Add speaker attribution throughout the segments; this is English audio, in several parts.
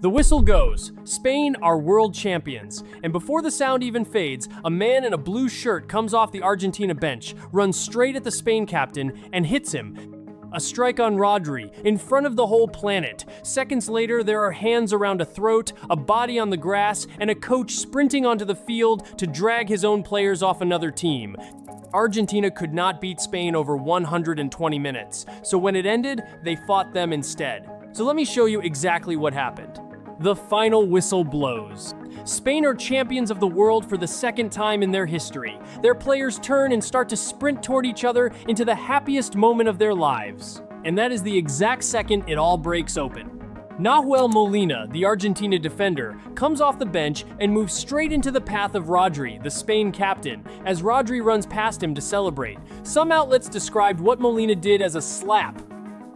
Speaker 1: The whistle goes. Spain are world champions. And before the sound even fades, a man in a blue shirt comes off the Argentina bench, runs straight at the Spain captain, and hits him. A strike on Rodri, in front of the whole planet. Seconds later, there are hands around a throat, a body on the grass, and a coach sprinting onto the field to drag his own players off another team. Argentina could not beat Spain over 120 minutes, so when it ended, they fought them instead. So let me show you exactly what happened. The final whistle blows. Spain are champions of the world for the second time in their history. Their players turn and start to sprint toward each other into the happiest moment of their lives. And that is the exact second it all breaks open. Nahuel Molina, the Argentina defender, comes off the bench and moves straight into the path of Rodri, the Spain captain, as Rodri runs past him to celebrate. Some outlets described what Molina did as a slap.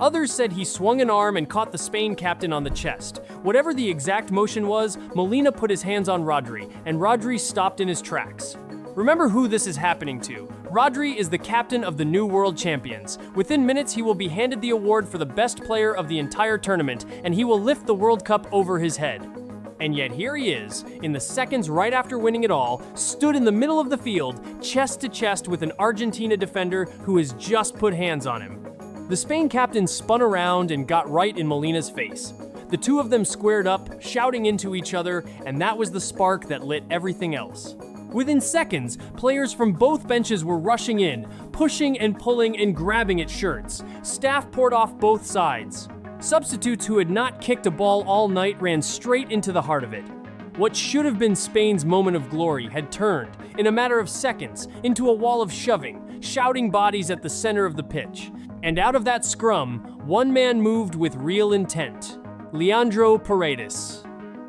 Speaker 1: Others said he swung an arm and caught the Spain captain on the chest. Whatever the exact motion was, Molina put his hands on Rodri, and Rodri stopped in his tracks. Remember who this is happening to. Rodri is the captain of the new world champions. Within minutes, he will be handed the award for the best player of the entire tournament, and he will lift the World Cup over his head. And yet here he is, in the seconds right after winning it all, stood in the middle of the field, chest to chest with an Argentina defender who has just put hands on him. The Spain captain spun around and got right in Molina's face. The two of them squared up, shouting into each other, and that was the spark that lit everything else. Within seconds, players from both benches were rushing in, pushing and pulling and grabbing at shirts. Staff poured off both sides. Substitutes who had not kicked a ball all night ran straight into the heart of it. What should have been Spain's moment of glory had turned, in a matter of seconds, into a wall of shoving, shouting bodies at the center of the pitch. And out of that scrum, one man moved with real intent. Leandro Paredes.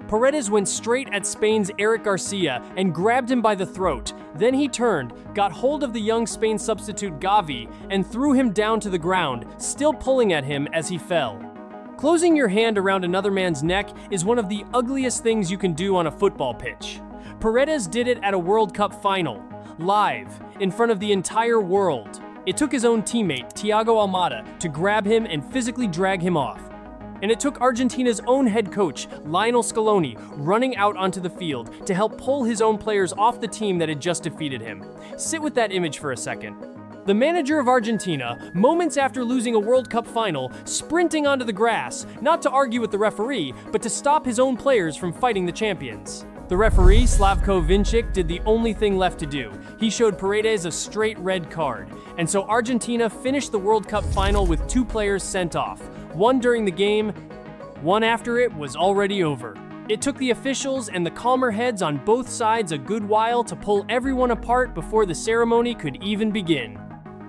Speaker 1: Paredes went straight at Spain's Eric Garcia and grabbed him by the throat. Then he turned, got hold of the young Spain substitute Gavi, and threw him down to the ground, still pulling at him as he fell. Closing your hand around another man's neck is one of the ugliest things you can do on a football pitch. Paredes did it at a World Cup final, live, in front of the entire world. It took his own teammate, Thiago Almada, to grab him and physically drag him off. And it took Argentina's own head coach, Lionel Scaloni, running out onto the field to help pull his own players off the team that had just defeated him. Sit with that image for a second. The manager of Argentina, moments after losing a World Cup final, sprinting onto the grass, not to argue with the referee, but to stop his own players from fighting the champions. The referee, Slavko Vincic, did the only thing left to do. He showed Paredes a straight red card. And so Argentina finished the World Cup final with two players sent off. One during the game, one after it was already over. It took the officials and the calmer heads on both sides a good while to pull everyone apart before the ceremony could even begin.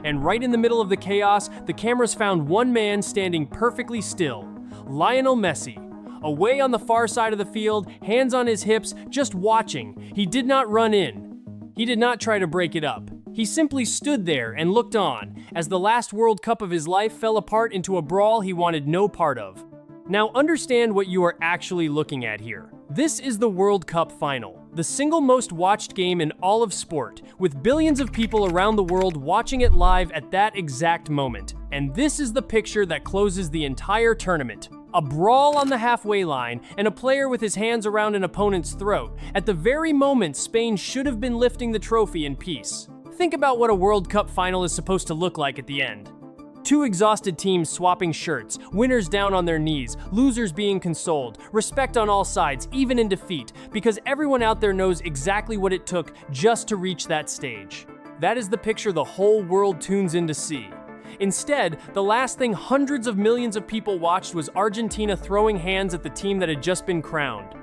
Speaker 1: And right in the middle of the chaos, the cameras found one man standing perfectly still, Lionel Messi. Away on the far side of the field, hands on his hips, just watching. He did not run in. He did not try to break it up. He simply stood there and looked on as the last World Cup of his life fell apart into a brawl he wanted no part of. Now understand what you are actually looking at here. This is the World Cup final, the single most watched game in all of sport, with billions of people around the world watching it live at that exact moment. And this is the picture that closes the entire tournament. A brawl on the halfway line, and a player with his hands around an opponent's throat, at the very moment Spain should have been lifting the trophy in peace. Think about what a World Cup final is supposed to look like at the end. Two exhausted teams swapping shirts, winners down on their knees, losers being consoled, respect on all sides, even in defeat, because everyone out there knows exactly what it took just to reach that stage. That is the picture the whole world tunes in to see. Instead, the last thing hundreds of millions of people watched was Argentina throwing hands at the team that had just been crowned.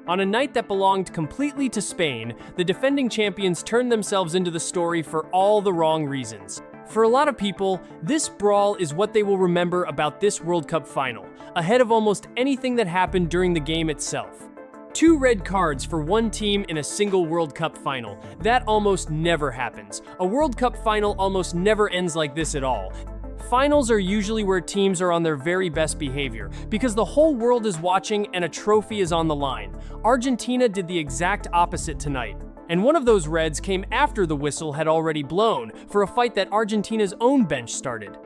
Speaker 1: On a night that belonged completely to Spain, the defending champions turned themselves into the story for all the wrong reasons. For a lot of people, this brawl is what they will remember about this World Cup final, ahead of almost anything that happened during the game itself. 2 red cards for one team in a single World Cup final. That almost never happens. A World Cup final almost never ends like this at all. Finals are usually where teams are on their very best behavior, because the whole world is watching and a trophy is on the line. Argentina did the exact opposite tonight. And one of those reds came after the whistle had already blown, for a fight that Argentina's own bench started.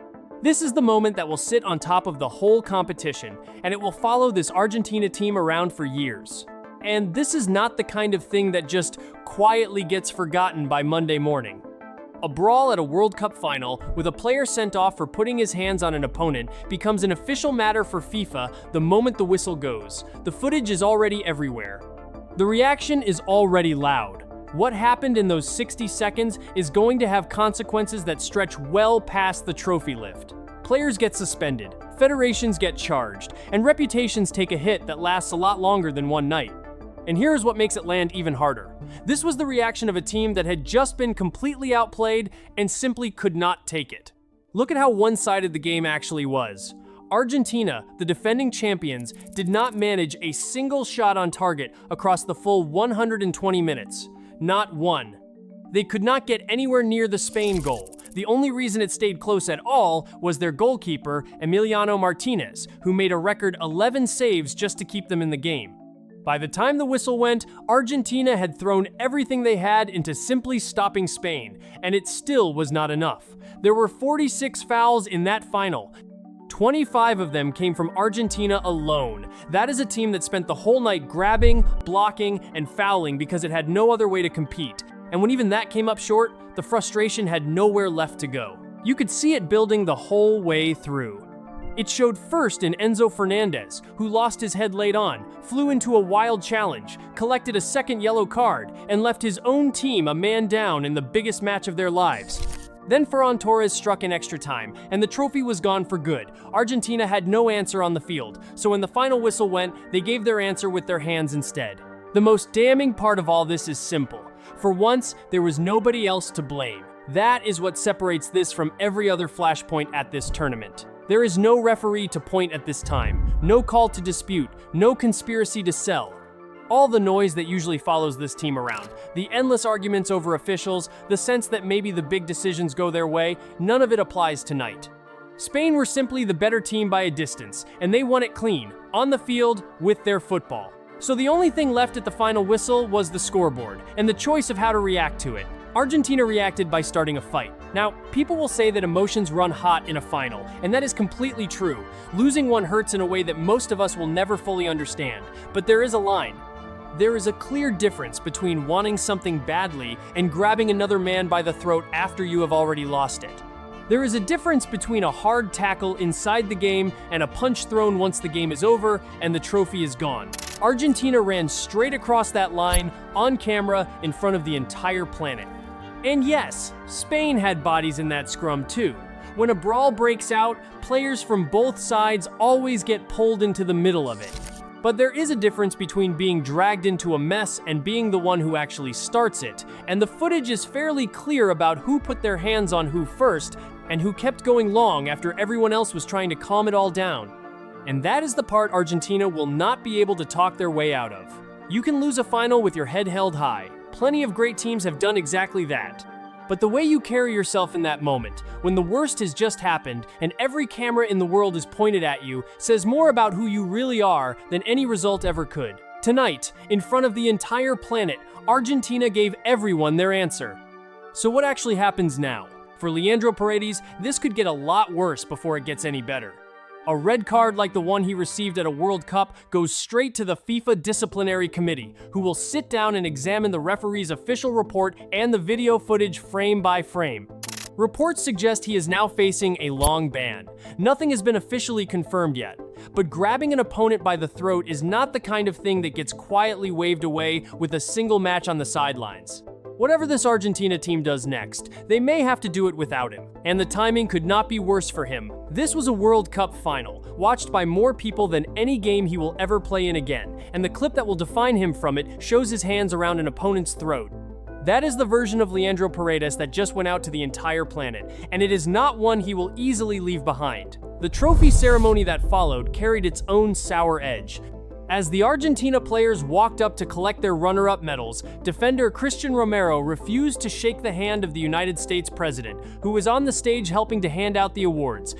Speaker 1: This is the moment that will sit on top of the whole competition, and it will follow this Argentina team around for years. And this is not the kind of thing that just quietly gets forgotten by Monday morning. A brawl at a World Cup final with a player sent off for putting his hands on an opponent becomes an official matter for FIFA the moment the whistle goes. The footage is already everywhere. The reaction is already loud. What happened in those 60 seconds is going to have consequences that stretch well past the trophy lift. Players get suspended, federations get charged, and reputations take a hit that lasts a lot longer than one night. And here's what makes it land even harder. This was the reaction of a team that had just been completely outplayed and simply could not take it. Look at how one-sided the game actually was. Argentina, the defending champions, did not manage a single shot on target across the full 120 minutes. Not one. They could not get anywhere near the Spain goal. The only reason it stayed close at all was their goalkeeper, Emiliano Martinez, who made a record 11 saves just to keep them in the game. By the time the whistle went, Argentina had thrown everything they had into simply stopping Spain, and it still was not enough. There were 46 fouls in that final. 25 of them came from Argentina alone. That is a team that spent the whole night grabbing, blocking, and fouling because it had no other way to compete. And when even that came up short, the frustration had nowhere left to go. You could see it building the whole way through. It showed first in Enzo Fernandez, who lost his head late on, flew into a wild challenge, collected a second yellow card, and left his own team a man down in the biggest match of their lives. Then Ferran Torres struck in extra time, and the trophy was gone for good. Argentina had no answer on the field, so when the final whistle went, they gave their answer with their hands instead. The most damning part of all this is simple. For once, there was nobody else to blame. That is what separates this from every other flashpoint at this tournament. There is no referee to point at this time, no call to dispute, no conspiracy to sell. All the noise that usually follows this team around, the endless arguments over officials, the sense that maybe the big decisions go their way, none of it applies tonight. Spain were simply the better team by a distance, and they won it clean, on the field, with their football. So the only thing left at the final whistle was the scoreboard, and the choice of how to react to it. Argentina reacted by starting a fight. Now, people will say that emotions run hot in a final, and that is completely true. Losing one hurts in a way that most of us will never fully understand, but there is a line. There is a clear difference between wanting something badly and grabbing another man by the throat after you have already lost it. There is a difference between a hard tackle inside the game and a punch thrown once the game is over and the trophy is gone. Argentina ran straight across that line, on camera, in front of the entire planet. And yes, Spain had bodies in that scrum too. When a brawl breaks out, players from both sides always get pulled into the middle of it. But there is a difference between being dragged into a mess and being the one who actually starts it, and the footage is fairly clear about who put their hands on who first and who kept going long after everyone else was trying to calm it all down. And that is the part Argentina will not be able to talk their way out of. You can lose a final with your head held high. Plenty of great teams have done exactly that. But the way you carry yourself in that moment, when the worst has just happened and every camera in the world is pointed at you, says more about who you really are than any result ever could. Tonight, in front of the entire planet, Argentina gave everyone their answer. So what actually happens now? For Leandro Paredes, this could get a lot worse before it gets any better. A red card like the one he received at a World Cup goes straight to the FIFA Disciplinary Committee, who will sit down and examine the referee's official report and the video footage frame by frame. Reports suggest he is now facing a long ban. Nothing has been officially confirmed yet, but grabbing an opponent by the throat is not the kind of thing that gets quietly waved away with a single match on the sidelines. Whatever this Argentina team does next, they may have to do it without him, and the timing could not be worse for him. This was a World Cup final, watched by more people than any game he will ever play in again, and the clip that will define him from it shows his hands around an opponent's throat. That is the version of Leandro Paredes that just went out to the entire planet, and it is not one he will easily leave behind. The trophy ceremony that followed carried its own sour edge. As the Argentina players walked up to collect their runner-up medals, defender Christian Romero refused to shake the hand of the United States president, who was on the stage helping to hand out the awards.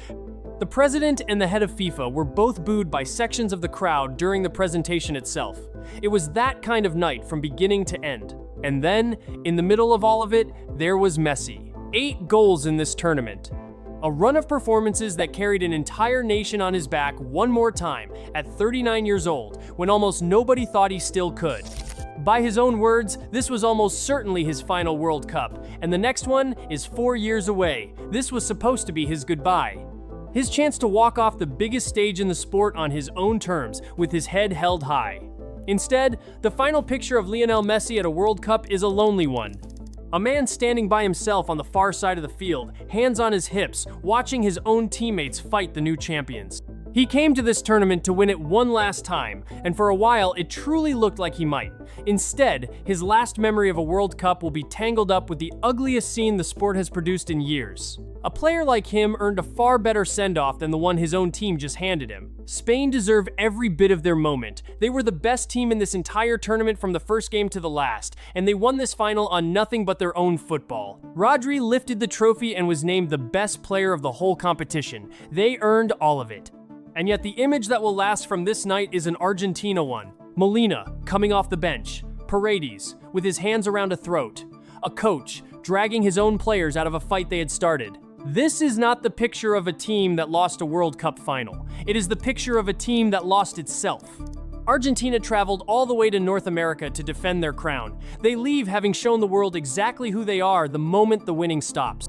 Speaker 1: The president and the head of FIFA were both booed by sections of the crowd during the presentation itself. It was that kind of night from beginning to end. And then, in the middle of all of it, there was Messi. 8 goals in this tournament. A run of performances that carried an entire nation on his back one more time at 39 years old, when almost nobody thought he still could. By his own words, this was almost certainly his final World Cup, and the next one is 4 years away. This was supposed to be his goodbye. His chance to walk off the biggest stage in the sport on his own terms, with his head held high. Instead, the final picture of Lionel Messi at a World Cup is a lonely one. A man standing by himself on the far side of the field, hands on his hips, watching his own teammates fight the new champions. He came to this tournament to win it one last time, and for a while it truly looked like he might. Instead, his last memory of a World Cup will be tangled up with the ugliest scene the sport has produced in years. A player like him earned a far better send-off than the one his own team just handed him. Spain deserve every bit of their moment. They were the best team in this entire tournament from the first game to the last, and they won this final on nothing but their own football. Rodri lifted the trophy and was named the best player of the whole competition. They earned all of it. And yet the image that will last from this night is an Argentina one. Molina, coming off the bench. Paredes, with his hands around a throat. A coach, dragging his own players out of a fight they had started. This is not the picture of a team that lost a World Cup final. It is the picture of a team that lost itself. Argentina traveled all the way to North America to defend their crown. They leave having shown the world exactly who they are the moment the winning stops.